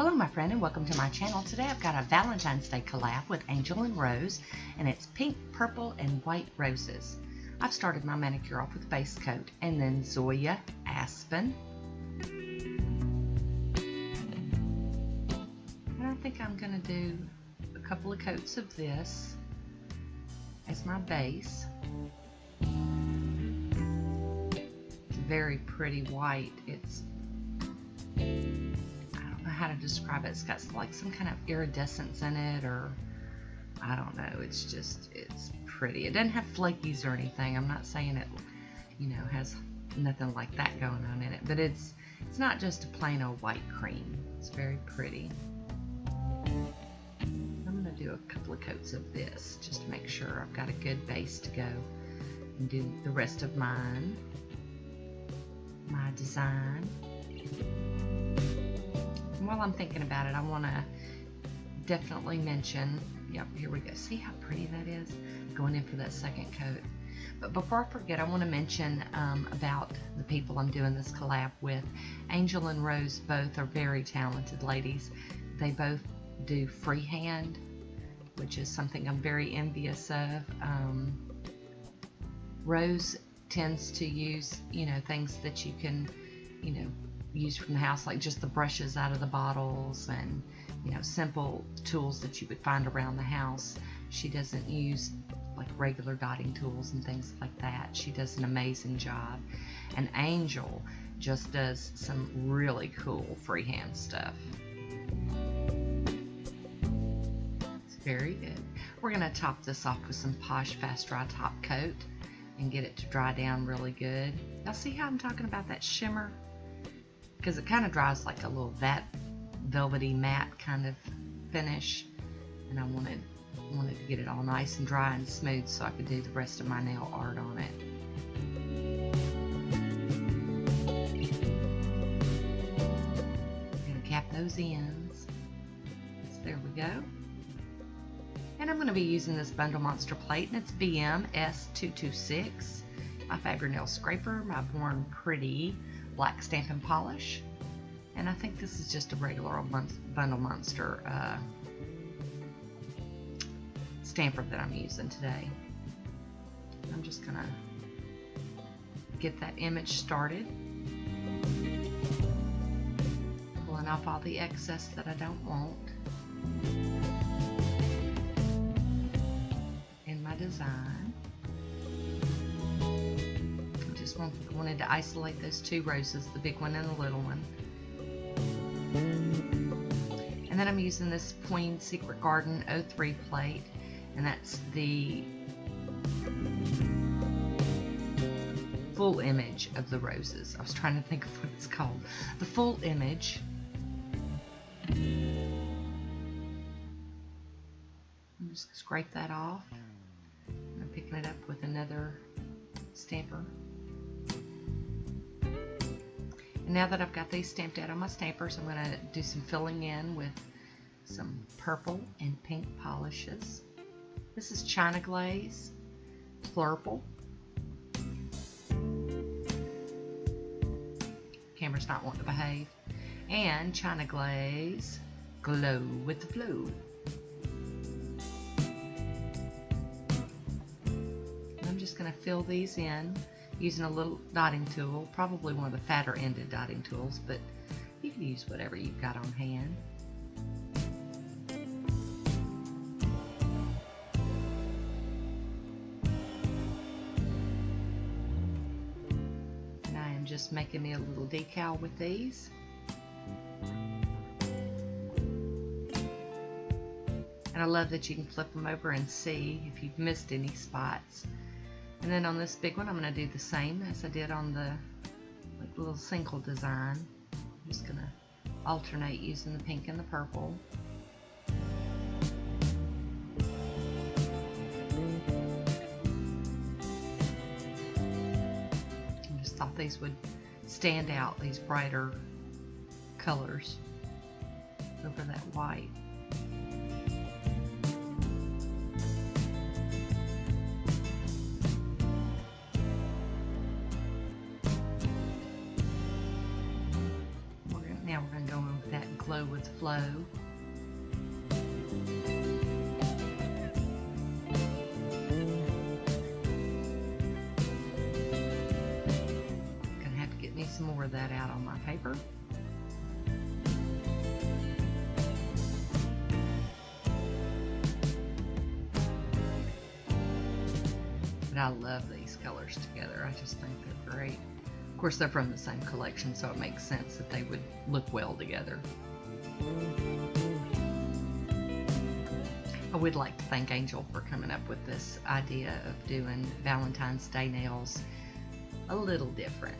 Hello my friend and welcome to my channel. Today I've got a Valentine's Day collab with Angel and Rose, and it's pink, purple, and white roses. I've started my manicure off with base coat and then Zoya Aspen. And I think I'm going to do a couple of coats of this as my base. It's very pretty white. It's how to describe it. It's got like some kind of iridescence in it, or I don't know. It's pretty. It doesn't have flakies or anything. I'm not saying it, has nothing like that going on in it, but it's not just a plain old white cream. It's very pretty. I'm going to do a couple of coats of this just to make sure I've got a good base to go and do the rest of my design. While I'm thinking about it, I want to definitely mention, yep, here we go. See how pretty that is? Going in for that second coat. But before I forget, I want to mention about the people I'm doing this collab with. Angel and Rose both are very talented ladies. They both do freehand, which is something I'm very envious of. Rose tends to use, things that you can, use from the house, like just the brushes out of the bottles and simple tools that you would find around the house. She doesn't use like regular dotting tools and things like that. She does an amazing job. And Angel just does some really cool freehand stuff. It's very good. We're going to top this off with some Posh Fast Dry Top Coat and get it to dry down really good. Now see how I'm talking about that shimmer? Because it kind of dries like a little velvety matte kind of finish, and I wanted to get it all nice and dry and smooth so I could do the rest of my nail art on it. I'm going to cap those ends. So there we go. And I'm going to be using this Bundle Monster plate, and it's BM S226, my Fab-R-Nail scraper, my Born Pretty black Stampin' Polish, and I think this is just a regular old Bundle Monster stamper that I'm using today. I'm just gonna get that image started, pulling off all the excess that I don't want in my design. Wanted to isolate those two roses, the big one and the little one. And then I'm using this Queen Secret Garden 03 plate, and that's the full image of the roses. I was trying to think of what it's called. The full image. I'm just scrape that off. I'm picking it up with another stamper. And now that I've got these stamped out on my stampers, I'm going to do some filling in with some purple and pink polishes. This is China Glaze, Plur-ple. Camera's not wanting to behave. And China Glaze, Glow with the Flow. And I'm just going to fill these in using a little dotting tool, probably one of the fatter ended dotting tools, but you can use whatever you've got on hand. And I am just making me a little decal with these. And I love that you can flip them over and see if you've missed any spots. And then on this big one, I'm going to do the same as I did on the little single design. I'm just going to alternate using the pink and the purple. I just thought these would stand out, these brighter colors over that white. Now we're going to go in with that glow with flow. Gonna have to get me some more of that out on my paper. But I love these colors together. I just think they're great. Of course, they're from the same collection, so it makes sense that they would look well together. I would like to thank Angel for coming up with this idea of doing Valentine's Day nails a little different.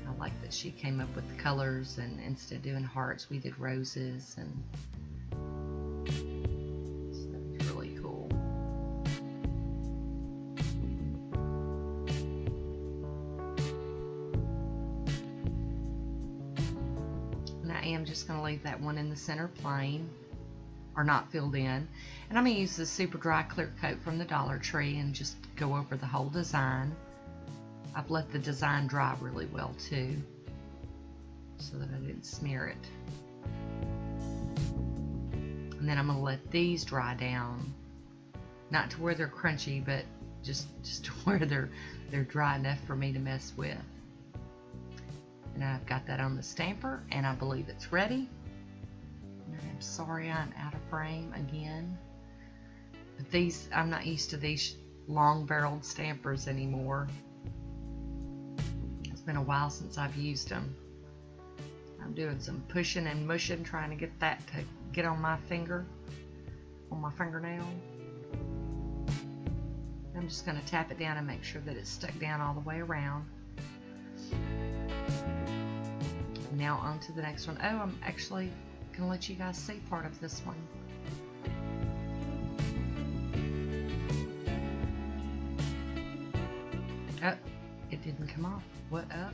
I like that she came up with the colors, and instead of doing hearts, we did roses, and I'm just going to leave that one in the center plain, or not filled in, and I'm going to use the super dry clear coat from the Dollar Tree and just go over the whole design. I've let the design dry really well too, so that I didn't smear it. And then I'm going to let these dry down, not to where they're crunchy, but just to where they're dry enough for me to mess with. And I've got that on the stamper, and I believe it's ready. And I'm sorry I'm out of frame again. But these, I'm not used to these long barreled stampers anymore. It's been a while since I've used them. I'm doing some pushing and mushing, trying to get that to get on my finger, on my fingernail. I'm just going to tap it down and make sure that it's stuck down all the way around. Now on to the next one. Oh, I'm actually going to let you guys see part of this one. Oh, it didn't come off. What up?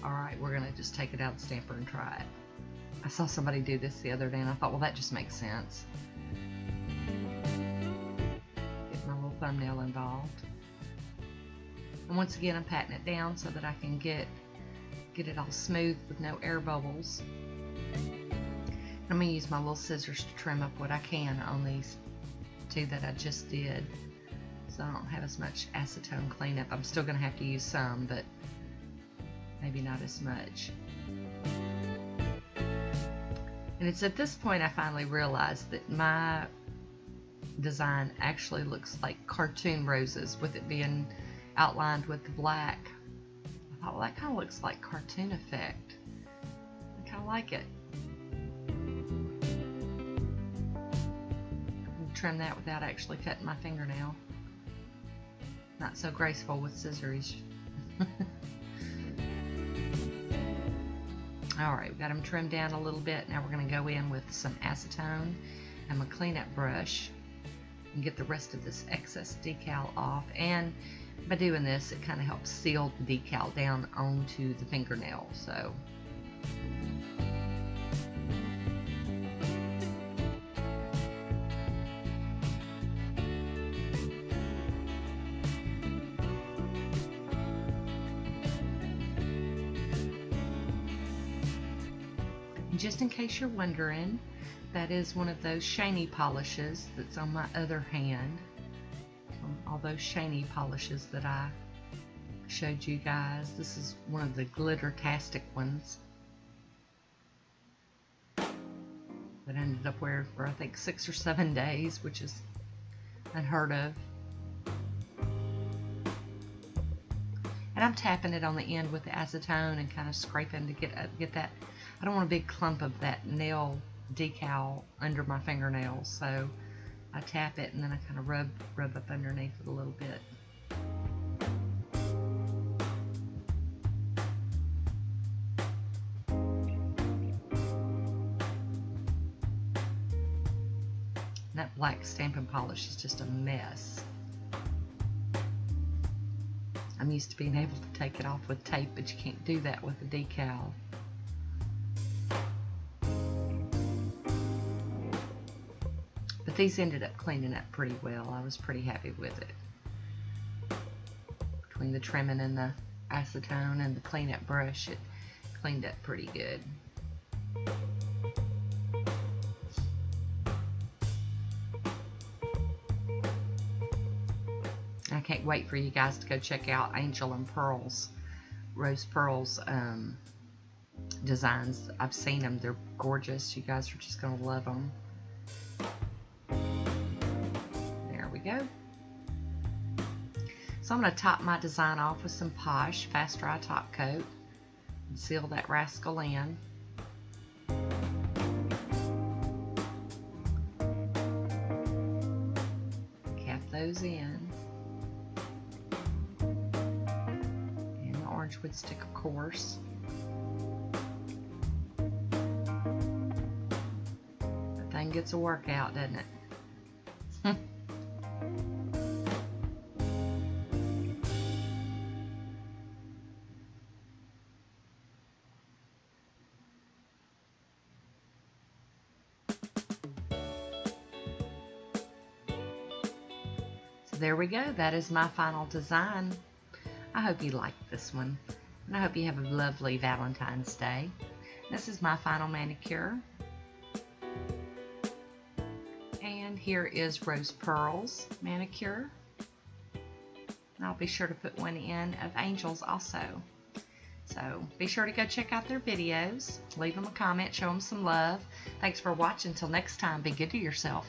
Alright, we're going to just take it out of the stamper and try it. I saw somebody do this the other day, and I thought, well, that just makes sense. Get my little thumbnail involved. And once again, I'm patting it down so that I can get it all smooth with no air bubbles. I'm going to use my little scissors to trim up what I can on these two that I just did, so I don't have as much acetone cleanup. I'm still going to have to use some, but maybe not as much. And it's at this point I finally realized that my design actually looks like cartoon roses, with it being outlined with the black. I thought, well, that kind of looks like cartoon effect. I kind of like it. Trim that without actually cutting my fingernail. Not so graceful with scissors. Alright, we've got them trimmed down a little bit. Now we're going to go in with some acetone and my cleanup brush and get the rest of this excess decal off. And by doing this, it kind of helps seal the decal down onto the fingernail. So just in case you're wondering, that is one of those shiny polishes that's on my other hand. All those shiny polishes that I showed you guys. This is one of the glitter-tastic ones that I ended up wearing for I think 6 or 7 days, which is unheard of. And I'm tapping it on the end with the acetone and kind of scraping to get that. I don't want a big clump of that nail decal under my fingernails, so I tap it and then I kind of rub up underneath it a little bit. And that black stamping polish is just a mess. I'm used to being able to take it off with tape, but you can't do that with a decal. But these ended up cleaning up pretty well. I was pretty happy with it. Between the trimming and the acetone and the cleanup brush, it cleaned up pretty good. I can't wait for you guys to go check out Angel and Pearl's, Rose Pearl's designs. I've seen them. They're gorgeous. You guys are just going to love them. There we go. So I'm going to top my design off with some Posh Fast Dry Top Coat and seal that rascal in. Cap those in. And the orange wood stick, of course. That thing gets a workout, doesn't it? There we go. That is my final design. I hope you liked this one, and I hope you have a lovely Valentine's Day. This is my final manicure, and here is Rose Pearl's manicure. And I'll be sure to put one in of Angel's also. So be sure to go check out their videos, leave them a comment, show them some love. Thanks for watching. Till next time, be good to yourself.